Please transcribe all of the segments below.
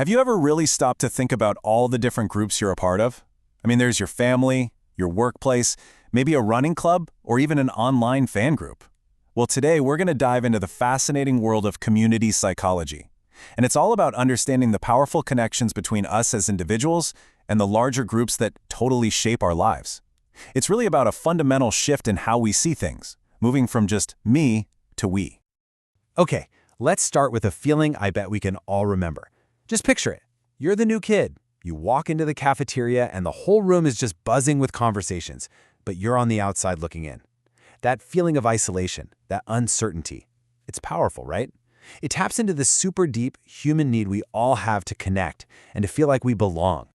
Have you ever really stopped to think about all the different groups you're a part of? I mean, there's your family, your workplace, maybe a running club, or even an online fan group. Well, today we're going to dive into the fascinating world of community psychology. And it's all about understanding the powerful connections between us as individuals and the larger groups that totally shape our lives. It's really about a fundamental shift in how we see things, moving from just me to we. Okay, let's start with a feeling I bet we can all remember. Just picture it. You're the new kid. You walk into the cafeteria and the whole room is just buzzing with conversations, but you're on the outside looking in. That feeling of isolation, that uncertainty, it's powerful, right? It taps into the super deep human need we all have to connect and to feel like we belong.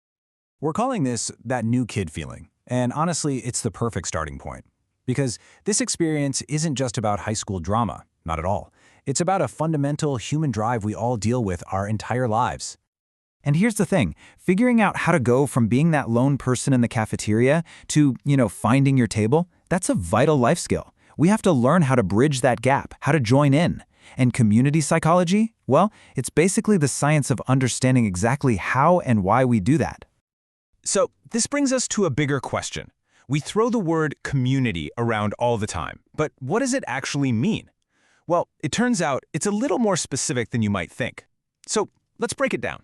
We're calling this that new kid feeling, and honestly, it's the perfect starting point. Because this experience isn't just about high school drama, not at all. It's about a fundamental human drive we all deal with our entire lives. And here's the thing, figuring out how to go from being that lone person in the cafeteria to, finding your table, that's a vital life skill. We have to learn how to bridge that gap, how to join in. And community psychology? Well, it's basically the science of understanding exactly how and why we do that. So this brings us to a bigger question. We throw the word community around all the time, but what does it actually mean? Well, it turns out it's a little more specific than you might think. So let's break it down.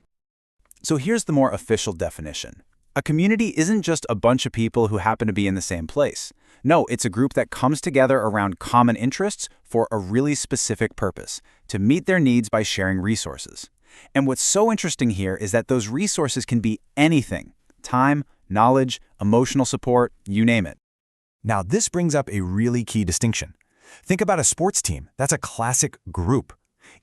So here's the more official definition. A community isn't just a bunch of people who happen to be in the same place. No, it's a group that comes together around common interests for a really specific purpose, to meet their needs by sharing resources. And what's so interesting here is that those resources can be anything: time, knowledge, emotional support, you name it. Now, this brings up a really key distinction. Think about a sports team. That's a classic group.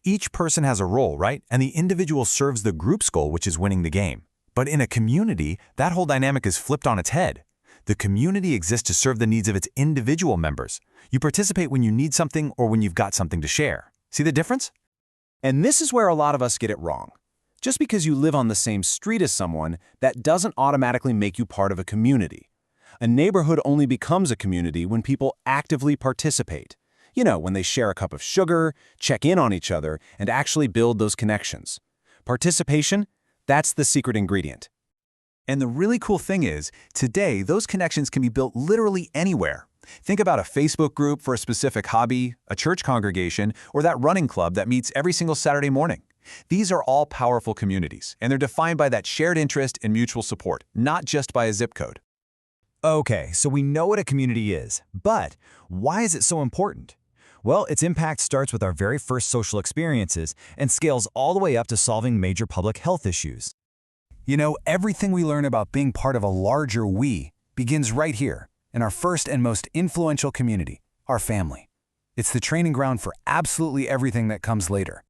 Each person has a role, right? And the individual serves the group's goal, which is winning the game. But in a community, that whole dynamic is flipped on its head. The community exists to serve the needs of its individual members. You participate when you need something or when you've got something to share. See the difference? And this is where a lot of us get it wrong. Just because you live on the same street as someone, that doesn't automatically make you part of a community. A neighborhood only becomes a community when people actively participate. When they share a cup of sugar, check in on each other, and actually build those connections. Participation, that's the secret ingredient. And the really cool thing is, today, those connections can be built literally anywhere. Think about a Facebook group for a specific hobby, a church congregation, or that running club that meets every single Saturday morning. These are all powerful communities, and they're defined by that shared interest and mutual support, not just by a zip code. Okay, so we know what a community is, but why is it so important? Well, its impact starts with our very first social experiences and scales all the way up to solving major public health issues. Everything we learn about being part of a larger we begins right here, in our first and most influential community, our family. It's the training ground for absolutely everything that comes later.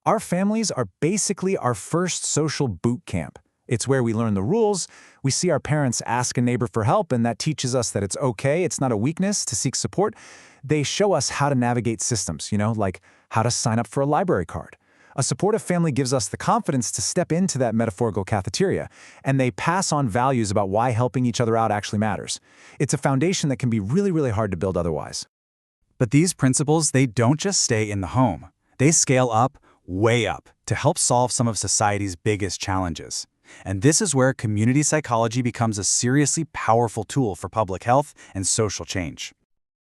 Our families are basically our first social boot camp. It's where we learn the rules, we see our parents ask a neighbor for help, and that teaches us that it's okay, it's not a weakness to seek support. They show us how to navigate systems, like how to sign up for a library card. A supportive family gives us the confidence to step into that metaphorical cafeteria, and they pass on values about why helping each other out actually matters. It's a foundation that can be really, really hard to build otherwise. But these principles, they don't just stay in the home. They scale up, way up, to help solve some of society's biggest challenges. And this is where community psychology becomes a seriously powerful tool for public health and social change.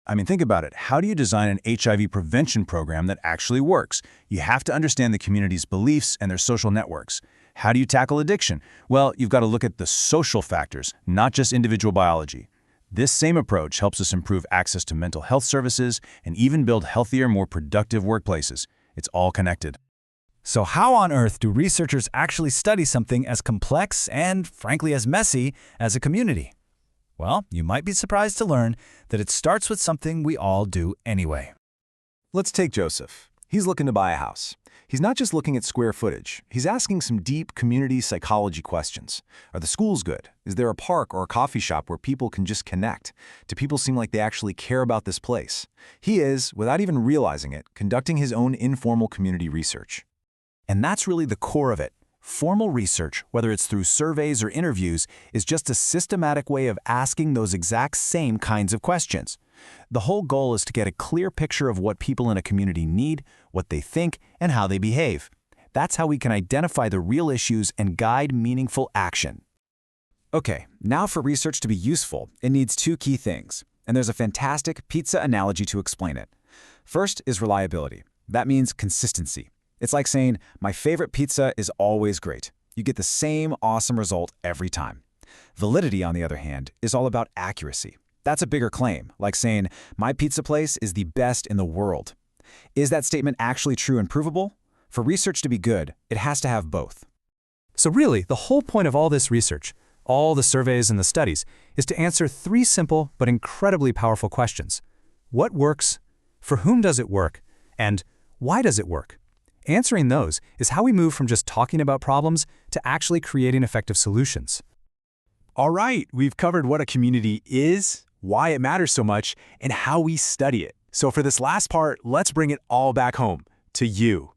I mean, think about it. How do you design an HIV prevention program that actually works? You have to understand the community's beliefs and their social networks. How do you tackle addiction? Well, you've got to look at the social factors, not just individual biology. This same approach helps us improve access to mental health services and even build healthier, more productive workplaces. It's all connected. So how on earth do researchers actually study something as complex and, frankly, as messy as a community? Well, you might be surprised to learn that it starts with something we all do anyway. Let's take Joseph. He's looking to buy a house. He's not just looking at square footage. He's asking some deep community psychology questions. Are the schools good? Is there a park or a coffee shop where people can just connect? Do people seem like they actually care about this place? He is, without even realizing it, conducting his own informal community research. And that's really the core of it. Formal research, whether it's through surveys or interviews, is just a systematic way of asking those exact same kinds of questions. The whole goal is to get a clear picture of what people in a community need, what they think, and how they behave. That's how we can identify the real issues and guide meaningful action. Okay, now for research to be useful, it needs two key things, and there's a fantastic pizza analogy to explain it. First is reliability. That means consistency. It's like saying, my favorite pizza is always great. You get the same awesome result every time. Validity, on the other hand, is all about accuracy. That's a bigger claim, like saying, my pizza place is the best in the world. Is that statement actually true and provable? For research to be good, it has to have both. So really, the whole point of all this research, all the surveys and the studies, is to answer three simple but incredibly powerful questions. What works? For whom does it work? And why does it work? Answering those is how we move from just talking about problems to actually creating effective solutions. All right, we've covered what a community is, why it matters so much, and how we study it. So for this last part, let's bring it all back home, to you.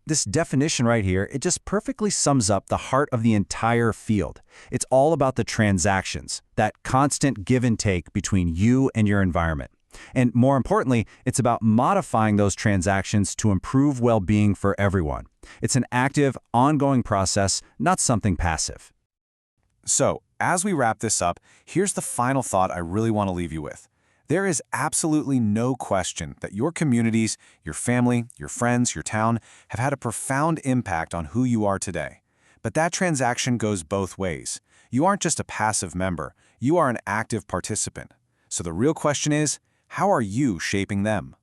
This definition right here, it just perfectly sums up the heart of the entire field. It's all about the transactions, that constant give and take between you and your environment. And more importantly, it's about modifying those transactions to improve well-being for everyone. It's an active, ongoing process, not something passive. So, as we wrap this up, here's the final thought I really want to leave you with. There is absolutely no question that your communities, your family, your friends, your town have had a profound impact on who you are today. But that transaction goes both ways. You aren't just a passive member, you are an active participant. So the real question is, how are you shaping them?